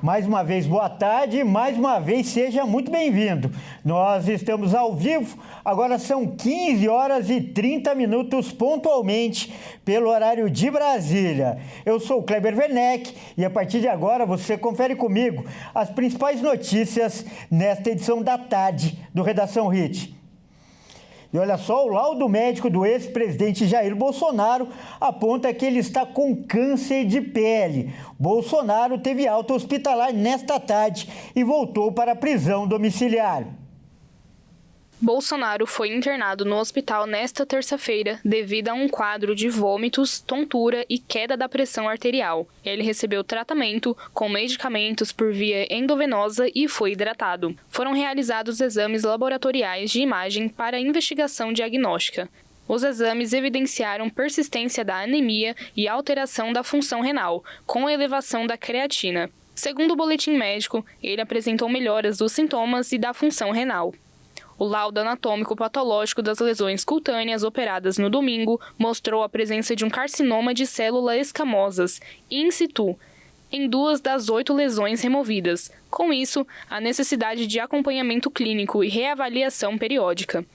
Mais uma vez, boa tarde, mais uma vez, seja muito bem-vindo. Nós estamos ao vivo, agora são 15 horas e 30 minutos pontualmente, pelo horário de Brasília. Eu sou o Kleber Werneck e a partir de agora você confere comigo as principais notícias nesta edição da tarde do Redação Hit. E olha só, o laudo médico do ex-presidente Jair Bolsonaro aponta que ele está com câncer de pele. Bolsonaro teve alta hospitalar nesta tarde e voltou para a prisão domiciliar. Bolsonaro foi internado no hospital nesta terça-feira devido a um quadro de vômitos, tontura e queda da pressão arterial. Ele recebeu tratamento com medicamentos por via endovenosa e foi hidratado. Foram realizados exames laboratoriais de imagem para investigação diagnóstica. Os exames evidenciaram persistência da anemia e alteração da função renal, com elevação da creatina. Segundo o boletim médico, ele apresentou melhoras dos sintomas e da função renal. O laudo anatômico patológico das lesões cutâneas operadas no domingo mostrou a presença de um carcinoma de células escamosas, in situ, em 2 das 8 lesões removidas. Com isso, a necessidade de acompanhamento clínico e reavaliação periódica.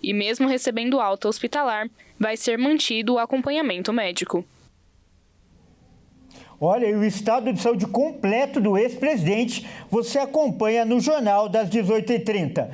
E mesmo recebendo alta hospitalar, vai ser mantido o acompanhamento médico. Olha, e o estado de saúde completo do ex-presidente você acompanha no Jornal das 18h30.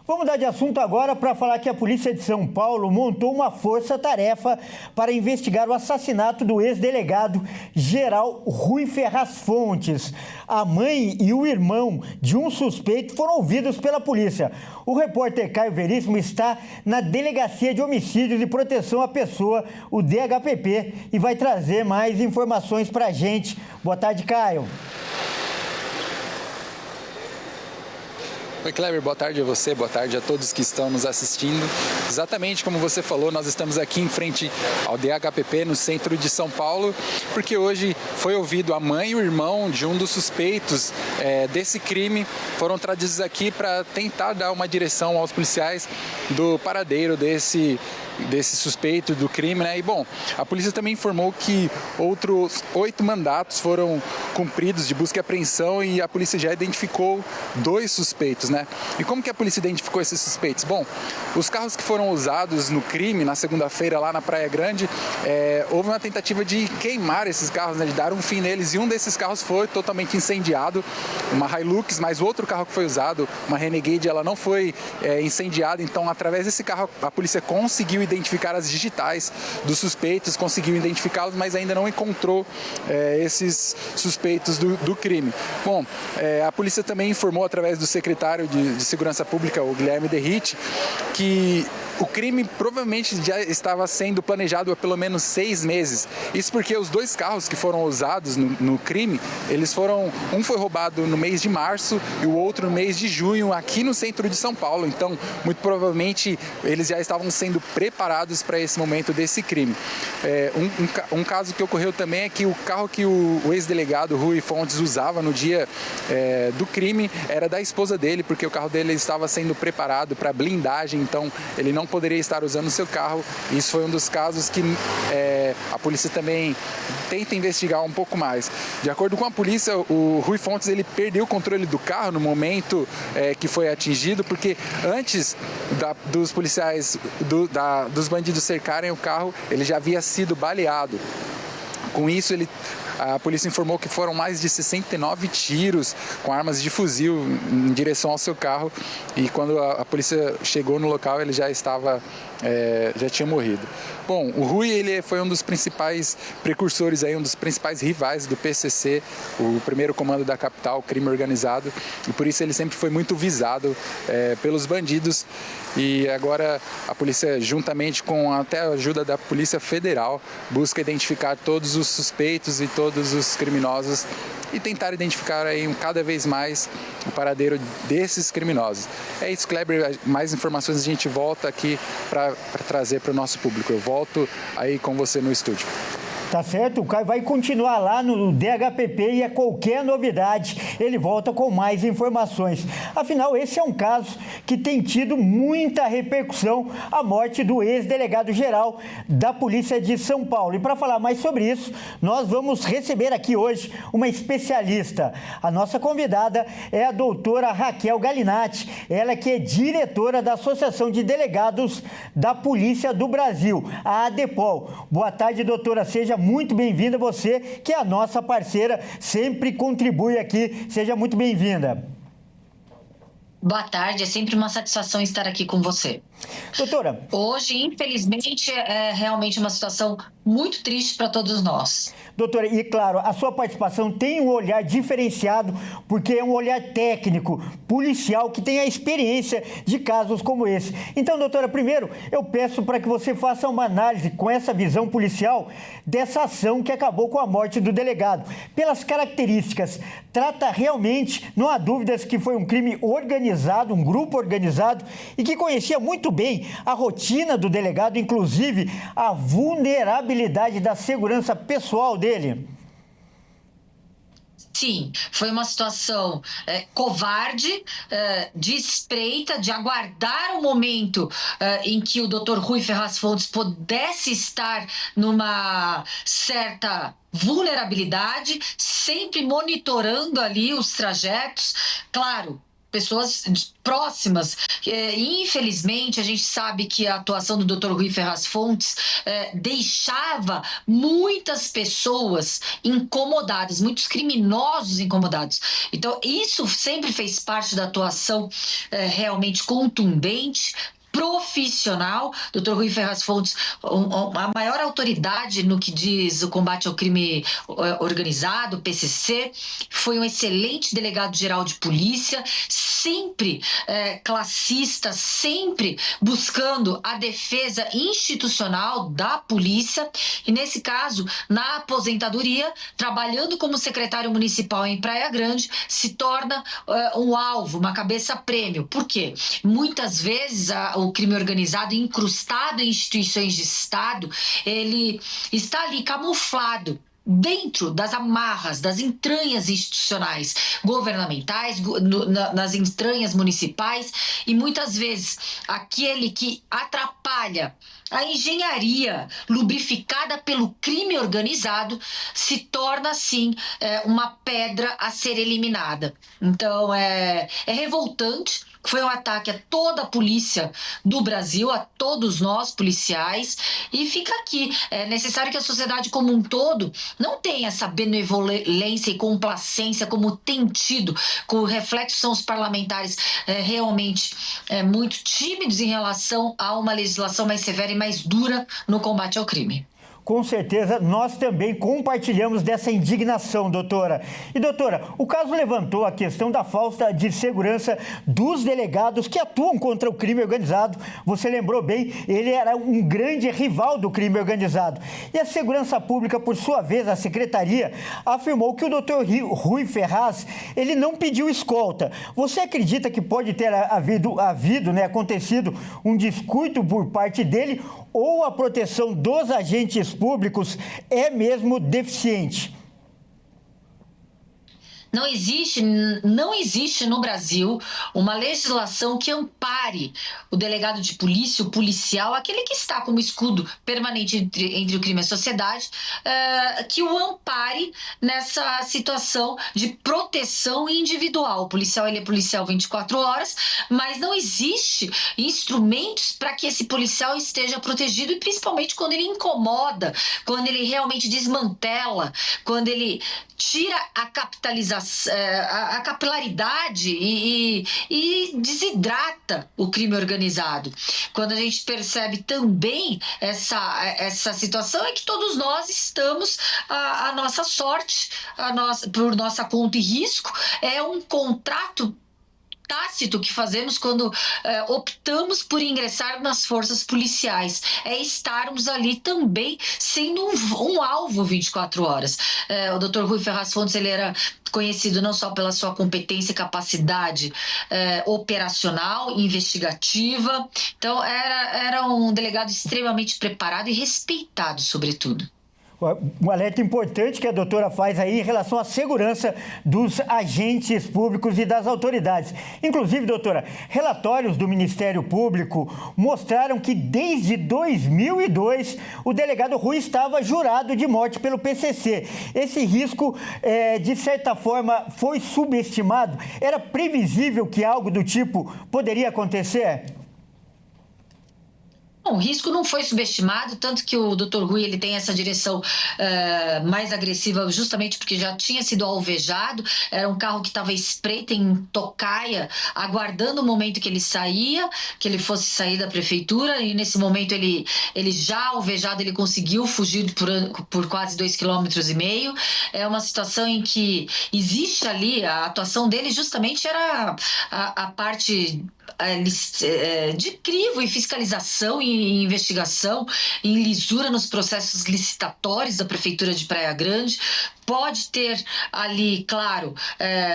Vamos mudar de assunto agora para falar que a Polícia de São Paulo montou uma força-tarefa para investigar o assassinato do ex-delegado geral Rui Ferraz Fontes. A mãe e o irmão de um suspeito foram ouvidos pela polícia. O repórter Caio Veríssimo está na Delegacia de Homicídios e Proteção à Pessoa, o DHPP, e vai trazer mais informações para a gente. Boa tarde, Caio. Oi, Kleber, boa tarde a você, boa tarde a todos que estão nos assistindo. Exatamente como você falou, nós estamos aqui em frente ao DHPP, no centro de São Paulo, porque hoje foi ouvido a mãe e o irmão de um dos suspeitos desse crime. Foram trazidos aqui para tentar dar uma direção aos policiais do paradeiro desse suspeito do crime, né? E, bom, a polícia também informou que outros 8 mandatos foram cumpridos de busca e apreensão e a polícia já identificou 2 suspeitos, né? E como que a polícia identificou esses suspeitos? Bom, os carros que foram usados no crime, na segunda-feira, lá na Praia Grande, houve uma tentativa de queimar esses carros, né? De dar um fim neles, e um desses carros foi totalmente incendiado, uma Hilux, mas o outro carro que foi usado, uma Renegade, ela não foi incendiada. Então, através desse carro, a polícia conseguiu identificar as digitais dos suspeitos, conseguiu identificá-los, mas ainda não encontrou esses suspeitos do crime. Bom, a polícia também informou através do secretário de Segurança Pública, o Guilherme Derrite, que o crime provavelmente já estava sendo planejado há pelo menos 6 meses. Isso porque os 2 carros que foram usados no crime, um foi roubado no mês de março e o outro no mês de junho, aqui no centro de São Paulo. Então, muito provavelmente, eles já estavam sendo preparados para esse momento desse crime. Um caso que ocorreu também é que o carro que o ex-delegado Rui Fontes usava no dia do crime era da esposa dele, porque o carro dele estava sendo preparado para blindagem, então ele não poderia estar usando o seu carro. Isso foi um dos casos que a polícia também tenta investigar um pouco mais. De acordo com a polícia, o Rui Fontes ele perdeu o controle do carro no momento que foi atingido, porque antes dos policiais, dos bandidos cercarem o carro, ele já havia sido baleado. Com isso, a polícia informou que foram mais de 69 tiros com armas de fuzil em direção ao seu carro, e quando a polícia chegou no local, ele já tinha morrido. Bom, o Rui ele foi um dos principais precursores, um dos principais rivais do PCC, o primeiro comando da capital, crime organizado, e por isso ele sempre foi muito visado pelos bandidos. E agora a polícia, juntamente com até a ajuda da Polícia Federal, busca identificar todos os suspeitos e todos os criminosos e tentar identificar cada vez mais o paradeiro desses criminosos. É isso, Kleber. Mais informações a gente volta aqui para trazer para o nosso público. Eu volto aí com você no estúdio. Tá certo? O Caio vai continuar lá no DHPP e a qualquer novidade ele volta com mais informações. Afinal, esse é um caso que tem tido muita repercussão, a morte do ex-delegado-geral da Polícia de São Paulo. E para falar mais sobre isso, nós vamos receber aqui hoje uma especialista. A nossa convidada é a doutora Raquel Galinatti, ela que é diretora da Associação de Delegados da Polícia do Brasil, a ADEPOL. Boa tarde, doutora. Seja muito bem-vinda, você que é a nossa parceira, sempre contribui aqui. Seja muito bem-vinda. Boa tarde, é sempre uma satisfação estar aqui com você. Doutora. Hoje, infelizmente, é realmente uma situação muito triste para todos nós. Doutora, e claro, a sua participação tem um olhar diferenciado, porque é um olhar técnico, policial, que tem a experiência de casos como esse. Então, doutora, primeiro, eu peço para que você faça uma análise com essa visão policial dessa ação que acabou com a morte do delegado. Pelas características, trata realmente, não há dúvidas que foi um crime organizado, um grupo organizado, e que conhecia muito bem a rotina do delegado, inclusive a vulnerabilidade da segurança pessoal dele. Sim, foi uma situação covarde, de espreita, de aguardar o momento em que o Dr. Rui Ferraz Fontes pudesse estar numa certa vulnerabilidade, sempre monitorando ali os trajetos, claro, pessoas próximas. Infelizmente, a gente sabe que a atuação do Dr. Rui Ferraz Fontes deixava muitas pessoas incomodadas, muitos criminosos incomodados. Então, isso sempre fez parte da atuação realmente contundente, profissional. Dr. Rui Ferraz Fontes, a maior autoridade no que diz o combate ao crime organizado, PCC, foi um excelente delegado-geral de polícia, sempre classista, sempre buscando a defesa institucional da polícia e, nesse caso, na aposentadoria, trabalhando como secretário municipal em Praia Grande, se torna um alvo, uma cabeça-prêmio. Por quê? Muitas vezes o crime organizado, incrustado em instituições de Estado, ele está ali camuflado dentro das amarras, das entranhas institucionais governamentais, nas entranhas municipais, e muitas vezes aquele que atrapalha a engenharia lubrificada pelo crime organizado se torna, assim, uma pedra a ser eliminada. Então, é revoltante. Foi um ataque a toda a polícia do Brasil, a todos nós policiais, e fica aqui. É necessário que a sociedade como um todo não tenha essa benevolência e complacência como tem tido, com o reflexo são os parlamentares realmente muito tímidos em relação a uma legislação mais severa e mais dura no combate ao crime. Com certeza, nós também compartilhamos dessa indignação, doutora. E, doutora, o caso levantou a questão da falta de segurança dos delegados que atuam contra o crime organizado. Você lembrou bem, ele era um grande rival do crime organizado. E a Segurança Pública, por sua vez, a Secretaria, afirmou que o doutor Rui Ferraz, ele não pediu escolta. Você acredita que pode ter acontecido um descuido por parte dele ou a proteção dos agentes públicos é mesmo deficiente? Não existe no Brasil uma legislação que ampare o delegado de polícia, o policial, aquele que está como escudo permanente entre o crime e a sociedade, que o ampare nessa situação de proteção individual. O policial, ele é policial 24 horas, mas não existe instrumentos para que esse policial esteja protegido, e principalmente quando ele incomoda, quando ele realmente desmantela, quando ele tira a capitalização, a capilaridade e desidrata o crime organizado. Quando a gente percebe também essa situação, é que todos nós estamos à nossa sorte, por nossa conta e risco. É um contrato tácito que fazemos quando optamos por ingressar nas forças policiais, é estarmos ali também sendo um alvo 24 horas. O Dr. Rui Ferraz Fontes, ele era conhecido não só pela sua competência e capacidade operacional, investigativa, então era um delegado extremamente preparado e respeitado, sobretudo. Um alerta importante que a doutora faz aí em relação à segurança dos agentes públicos e das autoridades. Inclusive, doutora, relatórios do Ministério Público mostraram que desde 2002 o delegado Rui estava jurado de morte pelo PCC. Esse risco, de certa forma, foi subestimado? Era previsível que algo do tipo poderia acontecer? Bom, o risco não foi subestimado, tanto que o Dr. Rui ele tem essa direção mais agressiva justamente porque já tinha sido alvejado. Era um carro que estava espreito em Tocaia, aguardando o momento que ele saía, que ele fosse sair da prefeitura, e nesse momento ele já alvejado, ele conseguiu fugir por quase 2,5 km. É uma situação em que existe ali, a atuação dele justamente era a parte de crivo e fiscalização e investigação, em lisura nos processos licitatórios da Prefeitura de Praia Grande. Pode ter ali, claro,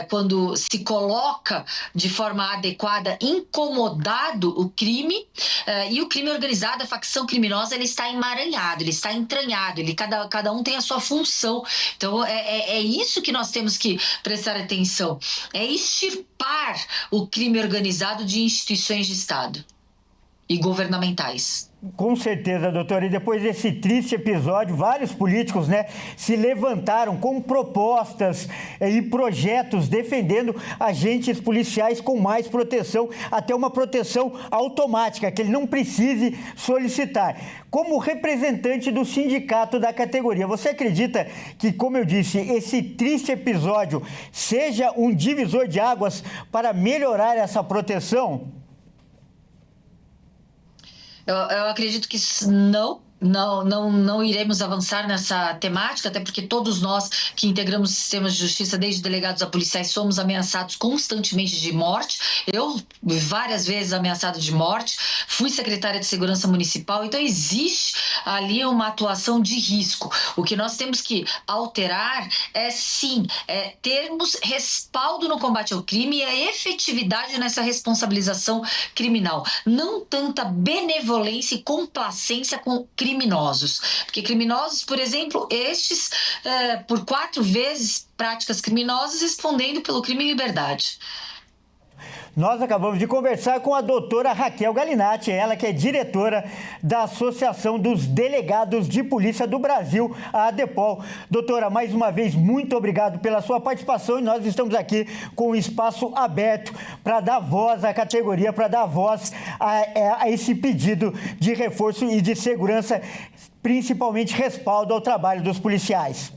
quando se coloca de forma adequada, incomodado o crime, e o crime organizado, a facção criminosa, ele está emaranhado, ele está entranhado, cada um tem a sua função. Então, é isso que nós temos que prestar atenção, é extirpar o crime organizado de instituições de Estado e governamentais. Com certeza, doutor. E depois desse triste episódio, vários políticos, se levantaram com propostas e projetos defendendo agentes policiais com mais proteção, até uma proteção automática, que ele não precise solicitar. Como representante do sindicato da categoria, você acredita que, como eu disse, esse triste episódio seja um divisor de águas para melhorar essa proteção? Eu acredito que não iremos avançar nessa temática, até porque todos nós que integramos o sistema de justiça, desde delegados a policiais, somos ameaçados constantemente de morte. Eu, várias vezes ameaçado de morte, fui secretária de Segurança Municipal, então existe ali uma atuação de risco. O que nós temos que alterar termos respaldo no combate ao crime e a efetividade nessa responsabilização criminal. Não tanta benevolência e complacência com criminosos. Porque criminosos, por exemplo, estes, por 4 vezes práticas criminosas, respondendo pelo crime em liberdade. Nós acabamos de conversar com a doutora Raquel Galinatti, ela que é diretora da Associação dos Delegados de Polícia do Brasil, a ADEPOL. Doutora, mais uma vez, muito obrigado pela sua participação e nós estamos aqui com o espaço aberto para dar voz à categoria, para dar voz a esse pedido de reforço e de segurança, principalmente respaldo ao trabalho dos policiais.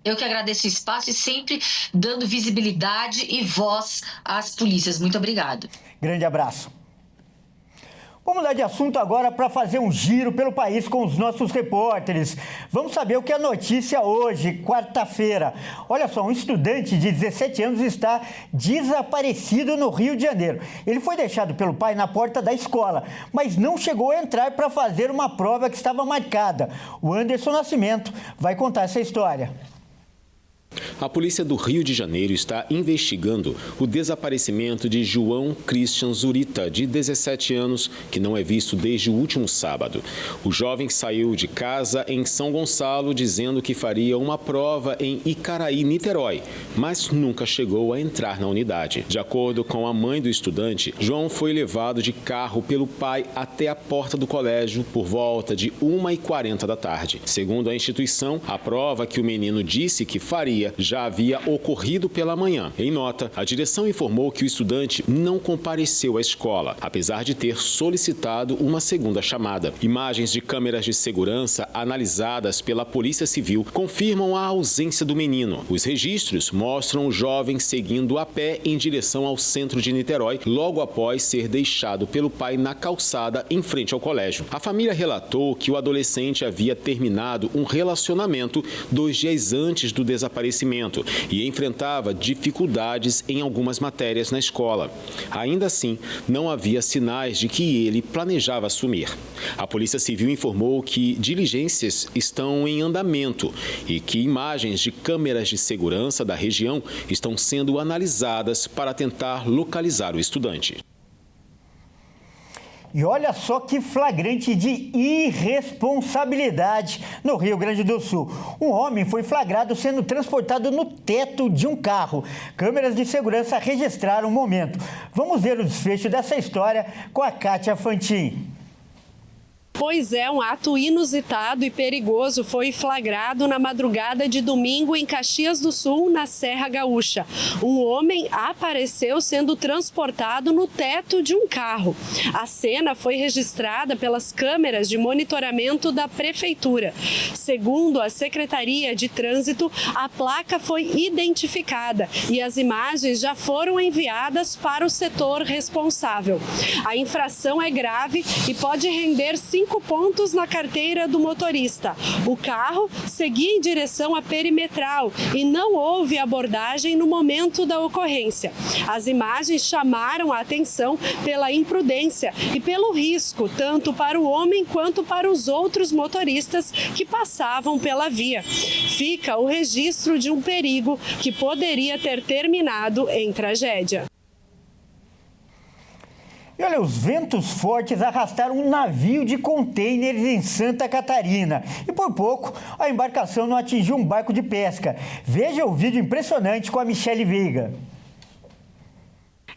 Eu que agradeço o espaço e sempre dando visibilidade e voz às polícias. Muito obrigado. Grande abraço. Vamos mudar de assunto agora para fazer um giro pelo país com os nossos repórteres. Vamos saber o que é notícia hoje, quarta-feira. Olha só, um estudante de 17 anos está desaparecido no Rio de Janeiro. Ele foi deixado pelo pai na porta da escola, mas não chegou a entrar para fazer uma prova que estava marcada. O Anderson Nascimento vai contar essa história. A polícia do Rio de Janeiro está investigando o desaparecimento de João Christian Zurita, de 17 anos, que não é visto desde o último sábado. O jovem saiu de casa em São Gonçalo dizendo que faria uma prova em Icaraí, Niterói, mas nunca chegou a entrar na unidade. De acordo com a mãe do estudante, João foi levado de carro pelo pai até a porta do colégio por volta de 1h40 da tarde. Segundo a instituição, a prova que o menino disse que faria já havia ocorrido pela manhã. Em nota, a direção informou que o estudante não compareceu à escola, apesar de ter solicitado uma segunda chamada. Imagens de câmeras de segurança analisadas pela Polícia Civil confirmam a ausência do menino. Os registros mostram o jovem seguindo a pé em direção ao centro de Niterói, logo após ser deixado pelo pai na calçada em frente ao colégio. A família relatou que o adolescente havia terminado um relacionamento 2 dias antes do desaparecimento e enfrentava dificuldades em algumas matérias na escola. Ainda assim, não havia sinais de que ele planejava sumir. A Polícia Civil informou que diligências estão em andamento e que imagens de câmeras de segurança da região estão sendo analisadas para tentar localizar o estudante. E olha só que flagrante de irresponsabilidade no Rio Grande do Sul. Um homem foi flagrado sendo transportado no teto de um carro. Câmeras de segurança registraram o momento. Vamos ver o desfecho dessa história com a Kátia Fantin. Pois é, um ato inusitado e perigoso foi flagrado na madrugada de domingo em Caxias do Sul, na Serra Gaúcha. Um homem apareceu sendo transportado no teto de um carro. A cena foi registrada pelas câmeras de monitoramento da Prefeitura. Segundo a Secretaria de Trânsito, a placa foi identificada e as imagens já foram enviadas para o setor responsável. A infração é grave e pode render 5 pontos na carteira do motorista. O carro seguia em direção à perimetral e não houve abordagem no momento da ocorrência. As imagens chamaram a atenção pela imprudência e pelo risco, tanto para o homem quanto para os outros motoristas que passavam pela via. Fica o registro de um perigo que poderia ter terminado em tragédia. E olha, os ventos fortes arrastaram um navio de contêineres em Santa Catarina. E por pouco, a embarcação não atingiu um barco de pesca. Veja o vídeo impressionante com a Michele Veiga.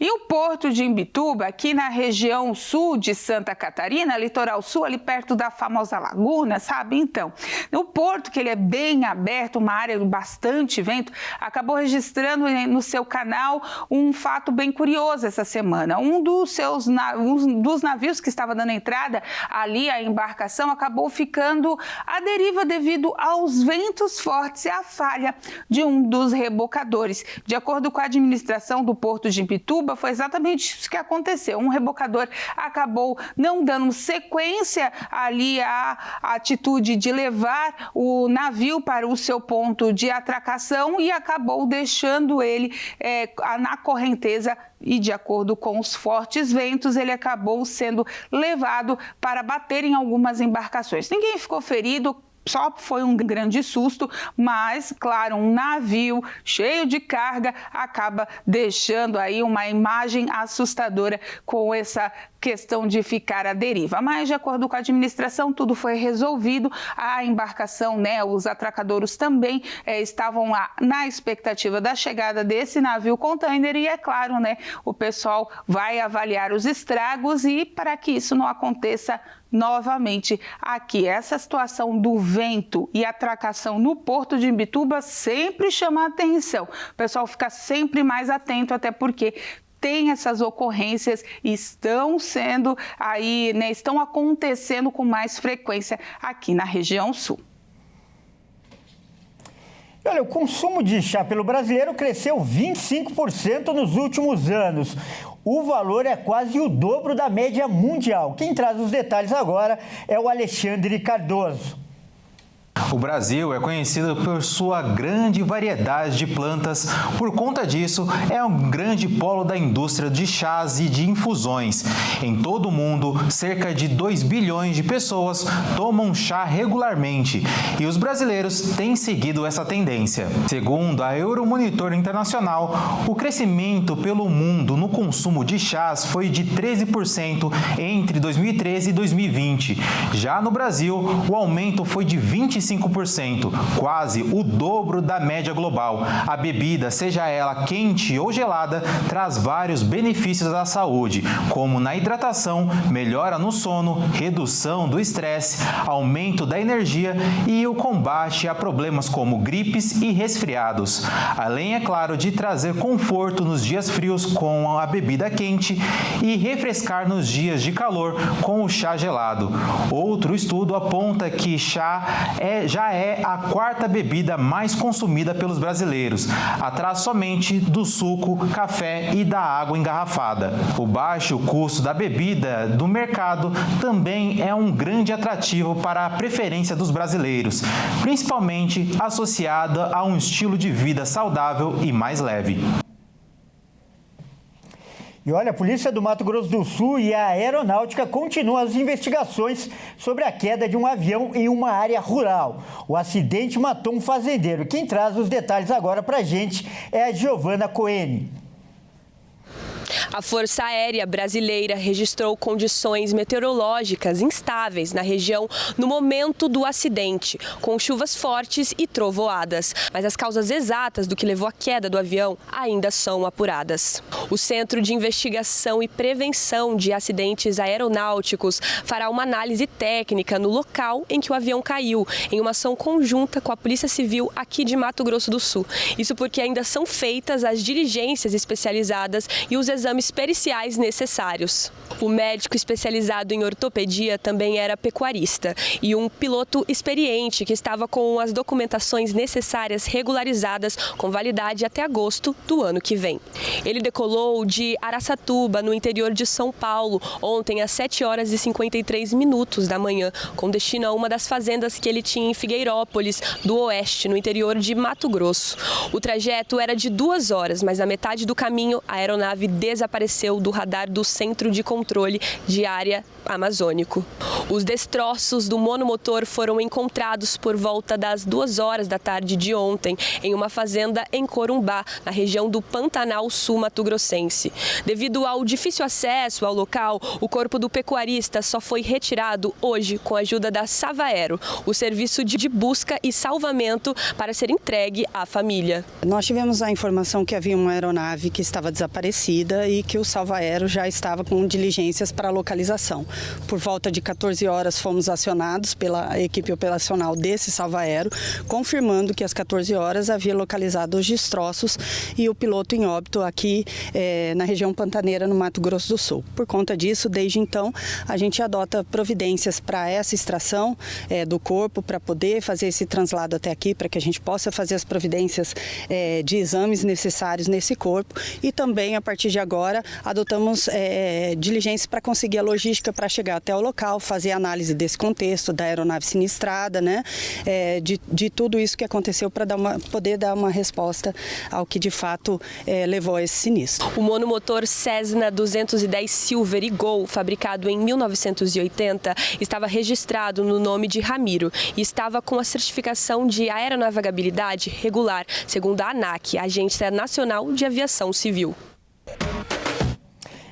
E o porto de Imbituba, aqui na região sul de Santa Catarina, litoral sul, ali perto da famosa laguna, sabe? Então, o porto, que ele é bem aberto, uma área de bastante vento, acabou registrando no seu canal um fato bem curioso essa semana. Um dos navios que estava dando entrada ali à embarcação acabou ficando à deriva devido aos ventos fortes e à falha de um dos rebocadores. De acordo com a administração do porto de Imbituba, foi exatamente isso que aconteceu. Um rebocador acabou não dando sequência ali à atitude de levar o navio para o seu ponto de atracação e acabou deixando ele na correnteza e, de acordo com os fortes ventos, ele acabou sendo levado para bater em algumas embarcações. Ninguém ficou ferido. Só foi um grande susto, mas, claro, um navio cheio de carga acaba deixando aí uma imagem assustadora com essa questão de ficar à deriva. Mas, de acordo com a administração, tudo foi resolvido. A embarcação, os atracadores também estavam lá na expectativa da chegada desse navio container e, é claro, o pessoal vai avaliar os estragos e para que isso não aconteça novamente aqui. Essa situação do vento e atracação no porto de Imbituba sempre chama a atenção. O pessoal fica sempre mais atento, até porque tem essas ocorrências e estão sendo aí, estão acontecendo com mais frequência aqui na região sul. Olha, o consumo de chá pelo brasileiro cresceu 25% nos últimos anos. O valor é quase o dobro da média mundial. Quem traz os detalhes agora é o Alexandre Cardoso. O Brasil é conhecido por sua grande variedade de plantas. Por conta disso, é um grande polo da indústria de chás e de infusões. Em todo o mundo, cerca de 2 bilhões de pessoas tomam chá regularmente e os brasileiros têm seguido essa tendência. Segundo a Euromonitor Internacional, o crescimento pelo mundo no consumo de chás foi de 13% entre 2013 e 2020. Já no Brasil, o aumento foi de 25%, quase o dobro da média global. A bebida, seja ela quente ou gelada, traz vários benefícios à saúde, como na hidratação, melhora no sono, redução do estresse, aumento da energia e o combate a problemas como gripes e resfriados. Além, é claro, de trazer conforto nos dias frios com a bebida quente e refrescar nos dias de calor com o chá gelado. Outro estudo aponta que chá já é a quarta bebida mais consumida pelos brasileiros, atrás somente do suco, café e da água engarrafada. O baixo custo da bebida do mercado também é um grande atrativo para a preferência dos brasileiros, principalmente associada a um estilo de vida saudável e mais leve. E olha, a Polícia do Mato Grosso do Sul e a Aeronáutica continuam as investigações sobre a queda de um avião em uma área rural. O acidente matou um fazendeiro. Quem traz os detalhes agora para a gente é a Giovana Coene. A Força Aérea Brasileira registrou condições meteorológicas instáveis na região no momento do acidente, com chuvas fortes e trovoadas. Mas as causas exatas do que levou à queda do avião ainda são apuradas. O Centro de Investigação e Prevenção de Acidentes Aeronáuticos fará uma análise técnica no local em que o avião caiu, em uma ação conjunta com a Polícia Civil aqui de Mato Grosso do Sul. Isso porque ainda são feitas as diligências especializadas e os exames periciais necessários. O médico especializado em ortopedia também era pecuarista e um piloto experiente que estava com as documentações necessárias regularizadas com validade até agosto do ano que vem. Ele decolou de Araçatuba, no interior de São Paulo, ontem às 7h53 da manhã, com destino a uma das fazendas que ele tinha em Figueirópolis, do Oeste, no interior de Mato Grosso. O trajeto era de 2 horas, mas na metade do caminho a aeronave desapareceu do radar do Centro de Controle de Área Amazônico. Os destroços do monomotor foram encontrados por volta das 2 horas da tarde de ontem, em uma fazenda em Corumbá, na região do Pantanal Sul Mato-Grossense. Devido ao difícil acesso ao local, o corpo do pecuarista só foi retirado hoje com a ajuda da Savaero, o serviço de busca e salvamento, para ser entregue à família. Nós tivemos a informação que havia uma aeronave que estava desaparecida e que o Savaero já estava com diligências para a localização. Por volta de 14 horas fomos acionados pela equipe operacional desse Savaero, confirmando que às 14 horas havia localizado os destroços e o piloto em óbito aqui na região pantaneira, no Mato Grosso do Sul. Por conta disso, desde então, a gente adota providências para essa extração do corpo, para poder fazer esse translado até aqui, para que a gente possa fazer as providências de exames necessários nesse corpo, e também, a partir de agora, adotamos diligências para conseguir a logística para chegar até o local, fazer a análise desse contexto, da aeronave sinistrada, né? De tudo isso que aconteceu, para poder dar uma resposta ao que de fato levou a esse sinistro. O monomotor Cessna 210 Silver e Gol, fabricado em 1980, estava registrado no nome de Ramiro e estava com a certificação de aeronavegabilidade regular, segundo a ANAC, Agência Nacional de Aviação Civil.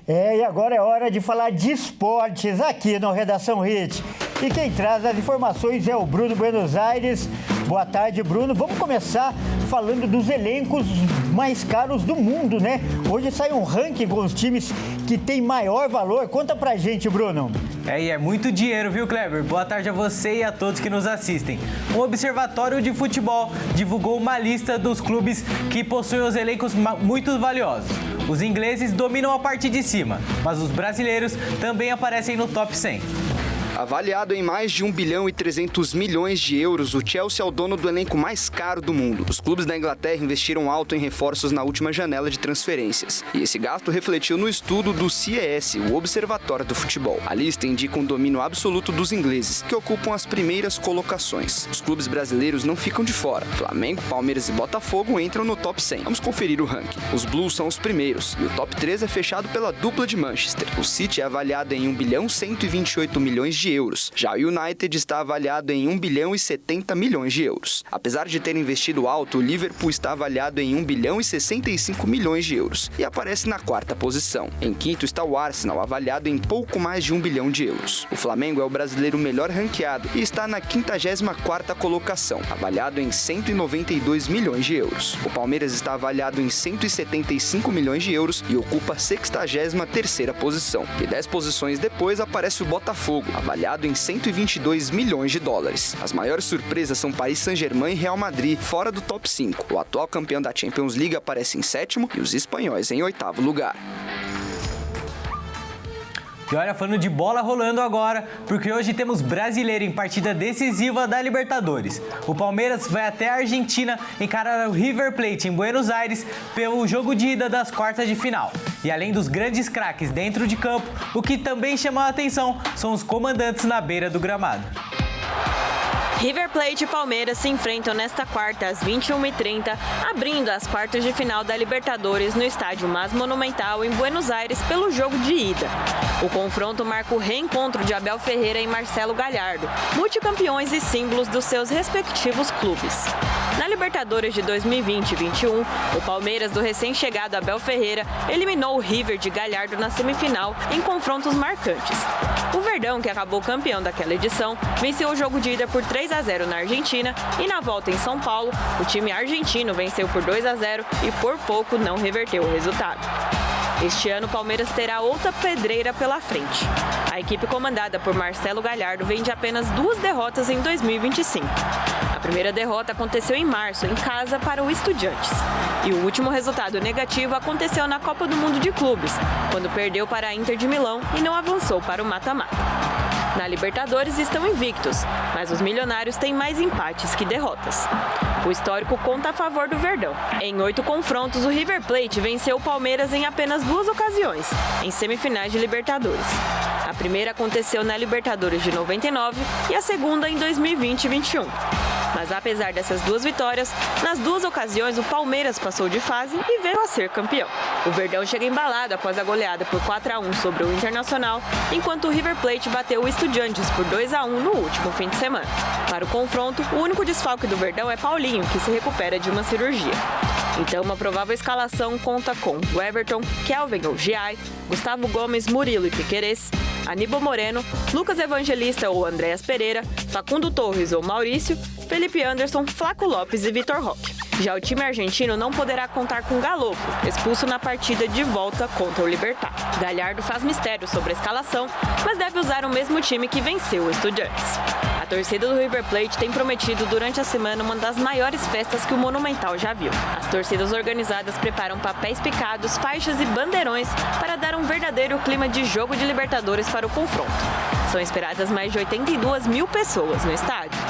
E agora é hora de falar de esportes aqui no Redação Hit. E quem traz as informações é o Bruno Buenos Aires. Boa tarde, Bruno. Vamos começar falando dos elencos mais caros do mundo, né? Hoje sai um ranking com os times que têm maior valor. Conta pra gente, Bruno. E é muito dinheiro, viu, Kleber? Boa tarde a você e a todos que nos assistem. Um observatório de futebol divulgou uma lista dos clubes que possuem os elencos muito valiosos. Os ingleses dominam a parte de cima, mas os brasileiros também aparecem no top 100. Avaliado em mais de 1 bilhão e 300 milhões de euros, o Chelsea é o dono do elenco mais caro do mundo. Os clubes da Inglaterra investiram alto em reforços na última janela de transferências. E esse gasto refletiu no estudo do CES, o Observatório do Futebol. A lista indica um domínio absoluto dos ingleses, que ocupam as primeiras colocações. Os clubes brasileiros não ficam de fora. Flamengo, Palmeiras e Botafogo entram no top 100. Vamos conferir o ranking. Os Blues são os primeiros, e o top 3 é fechado pela dupla de Manchester. O City é avaliado em 1 bilhão e 128 milhões de euros. Já o United está avaliado em 1 bilhão e 70 milhões de euros. Apesar de ter investido alto, o Liverpool está avaliado em 1 bilhão e 65 milhões de euros e aparece na 4ª posição. Em quinto está o Arsenal, avaliado em pouco mais de 1 bilhão de euros. O Flamengo é o brasileiro melhor ranqueado e está na 54ª colocação, avaliado em 192 milhões de euros. O Palmeiras está avaliado em 175 milhões de euros e ocupa a 63ª posição. E 10 posições depois aparece o Botafogo, avaliado em 122 milhões de dólares. As maiores surpresas são Paris Saint-Germain e Real Madrid, fora do top 5. O atual campeão da Champions League aparece em 7º e os espanhóis em 8º lugar. E olha, falando de bola rolando agora, porque hoje temos brasileiro em partida decisiva da Libertadores. O Palmeiras vai até a Argentina encarar o River Plate em Buenos Aires pelo jogo de ida das quartas de final. E além dos grandes craques dentro de campo, o que também chama a atenção são os comandantes na beira do gramado. River Plate e Palmeiras se enfrentam nesta quarta às 21h30, abrindo as quartas de final da Libertadores no estádio mais monumental em Buenos Aires pelo jogo de ida. O confronto marca o reencontro de Abel Ferreira e Marcelo Gallardo, multicampeões e símbolos dos seus respectivos clubes. Na Libertadores de 2020-21, o Palmeiras do recém-chegado Abel Ferreira eliminou o River de Galhardo na semifinal em confrontos marcantes. O Verdão, que acabou campeão daquela edição, venceu o jogo de ida por 3-0 na Argentina e na volta em São Paulo, o time argentino venceu por 2-0 e por pouco não reverteu o resultado. Este ano, o Palmeiras terá outra pedreira pela frente. A equipe comandada por Marcelo Galhardo vem de apenas 2 derrotas em 2025. A primeira derrota aconteceu em março, em casa, para o Estudiantes. E o último resultado negativo aconteceu na Copa do Mundo de Clubes, quando perdeu para a Inter de Milão e não avançou para o mata-mata. Na Libertadores estão invictos, mas os milionários têm mais empates que derrotas. O histórico conta a favor do Verdão. Em 8 confrontos, o River Plate venceu o Palmeiras em apenas 2 ocasiões, em semifinais de Libertadores. A primeira aconteceu na Libertadores de 99 e a segunda em 2020-21. Mas apesar dessas 2 vitórias, nas 2 ocasiões o Palmeiras passou de fase e veio a ser campeão. O Verdão chega embalado após a goleada por 4-1 sobre o Internacional, enquanto o River Plate bateu o Estudiantes por 2-1 no último fim de semana. Para o confronto, o único desfalque do Verdão é Paulinho, que se recupera de uma cirurgia. Então, uma provável escalação conta com Everton, Kelvin ou Giai, Gustavo Gomes, Murilo e Piquerez, Aníbal Moreno, Lucas Evangelista ou Andréas Pereira, Facundo Torres ou Maurício, Felipe Anderson, Flaco Lopes e Vitor Roque. Já o time argentino não poderá contar com Galopo, expulso na partida de volta contra o Libertad. Galhardo faz mistério sobre a escalação, mas deve usar o mesmo time que venceu o Estudiantes. A torcida do River Plate tem prometido durante a semana uma das maiores festas que o Monumental já viu. As torcidas organizadas preparam papéis picados, faixas e bandeirões para dar um verdadeiro clima de jogo de Libertadores para o confronto. São esperadas mais de 82 mil pessoas no estádio.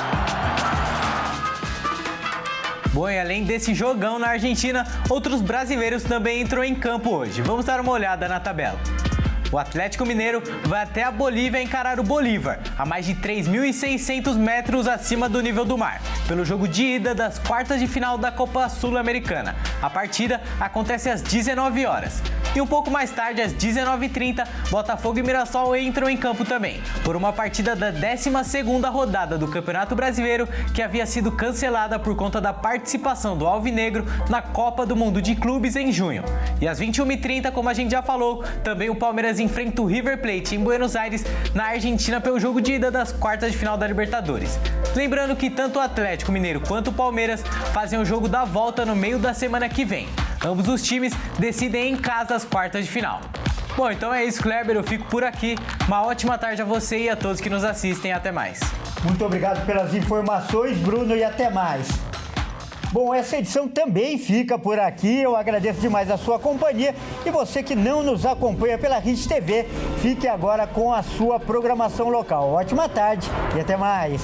Bom, e além desse jogão na Argentina, outros brasileiros também entrou em campo hoje. Vamos dar uma olhada na tabela. O Atlético Mineiro vai até a Bolívia encarar o Bolívar, a mais de 3.600 metros acima do nível do mar, pelo jogo de ida das quartas de final da Copa Sul-Americana. A partida acontece às 19 horas. E um pouco mais tarde, às 19h30, Botafogo e Mirassol entram em campo também, por uma partida da 12ª rodada do Campeonato Brasileiro, que havia sido cancelada por conta da participação do Alvinegro na Copa do Mundo de Clubes em junho. E às 21h30, como a gente já falou, também o Palmeiras enfrenta o River Plate em Buenos Aires, na Argentina, pelo jogo de ida das quartas de final da Libertadores. Lembrando que tanto o Atlético Mineiro quanto o Palmeiras fazem o jogo da volta no meio da semana que vem. Ambos os times decidem em casa as quartas de final. Bom, então é isso, Kleber, eu fico por aqui. Uma ótima tarde a você e a todos que nos assistem. Até mais. Muito obrigado pelas informações, Bruno, e até mais. Bom, essa edição também fica por aqui. Eu agradeço demais a sua companhia. E você que não nos acompanha pela Rede TV, fique agora com a sua programação local. Ótima tarde e até mais.